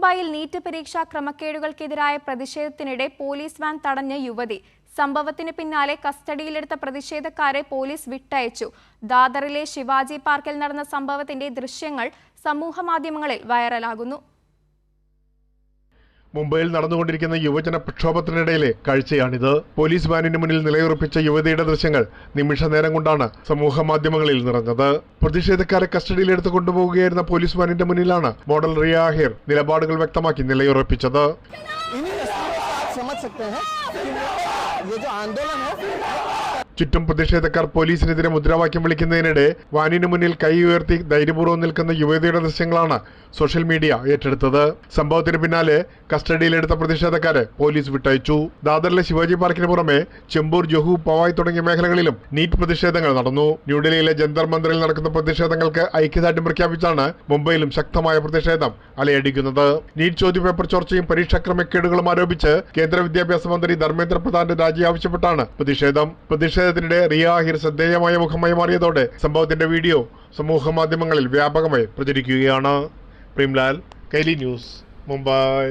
മുംബൈയിൽ നീറ്റ് പരീക്ഷാ ക്രമക്കേടുകൾക്കെതിരായ പ്രതിഷേധത്തിനിടെ police van തടഞ്ഞ യുവതി. സംഭവത്തിന് പിന്നാലെ കസ്റ്റഡിയിലെടുത്ത പ്രതിഷേധക്കാരെ പോലീസ് വിട്ടയച്ചു. ദാദറിലെ ശിവാജി പാർക്കിൽ നടന്ന സംഭവത്തിന്റെ ദൃശ്യങ്ങൾ സമൂഹമാധ്യമങ്ങളിൽ വൈറലാകുന്നു. മുംബൈയിൽ നടന്നുകൊണ്ടിരിക്കുന്ന യുവജന പ്രക്ഷോഭത്തിനിടയിലെ കാഴ്ചയാണിത്. പോലീസ് വാനിന് മുന്നിൽ നിലയുറപ്പിച്ച യുവതിയുടെ ദൃശ്യങ്ങൾ നിമിഷ നേരം കൊണ്ടാണ് സമൂഹ മാധ്യമങ്ങളിൽ നിറഞ്ഞത്. പ്രതിഷേധക്കാരെ കസ്റ്റഡിയിലെടുത്ത് കൊണ്ടുപോവുകയായിരുന്ന പോലീസ് വാനിന്റെ മുന്നിലാണ് മോഡൽ റിയ ആഹിർ നിലപാടുകൾ വ്യക്തമാക്കി നിലയുറപ്പിച്ചത്. ചുറ്റും പ്രതിഷേധക്കാർ പോലീസിനെതിരെ മുദ്രാവാക്യം വിളിക്കുന്നതിനിടെ വാനിന് മുന്നിൽ കൈ ഉയർത്തി ധൈര്യപൂർവ്വം നിൽക്കുന്ന യുവതിയുടെ ദൃശ്യങ്ങളാണ് സോഷ്യൽ മീഡിയ ഏറ്റെടുത്തത്. സംഭവത്തിന് പിന്നാലെ കസ്റ്റഡിയിലെടുത്ത പ്രതിഷേധക്കാരെ പോലീസ് വിട്ടയച്ചു. ദാദറിലെ ശിവാജി പാർക്കിന് പുറമെ ചെമ്പൂർ, ജുഹു, പവായ് തുടങ്ങിയ മേഖലകളിലും നീറ്റ് പ്രതിഷേധങ്ങൾ നടന്നു. ന്യൂഡൽഹിയിലെ ജന്തർ മന്ദിറിൽ നടക്കുന്ന പ്രതിഷേധങ്ങൾക്ക് ഐക്യദാർഢ്യം പ്രഖ്യാപിച്ചാണ് മുംബൈയിലും ശക്തമായ പ്രതിഷേധം അലയടിക്കുന്നത്. നീറ്റ് ചോദ്യപേപ്പർ ചോർച്ചയും പരീക്ഷാ ക്രമക്കേടുകളും ആരോപിച്ച് കേന്ദ്ര വിദ്യാഭ്യാസ മന്ത്രി ധർമ്മേന്ദ്ര പ്രധാന്റെ രാജി ആവശ്യപ്പെട്ടാണ് പ്രതിഷേധത്തിനിടെ റിയ ആഹിർ ശ്രദ്ധേയമായ മുഖമായി മാറിയതോടെ സംഭവത്തിന്റെ വീഡിയോ സമൂഹ മാധ്യമങ്ങളിൽ വ്യാപകമായി പ്രചരിക്കുകയാണ്. പ്രേംലാൽ, കൈലി ന്യൂസ്, മുംബൈ.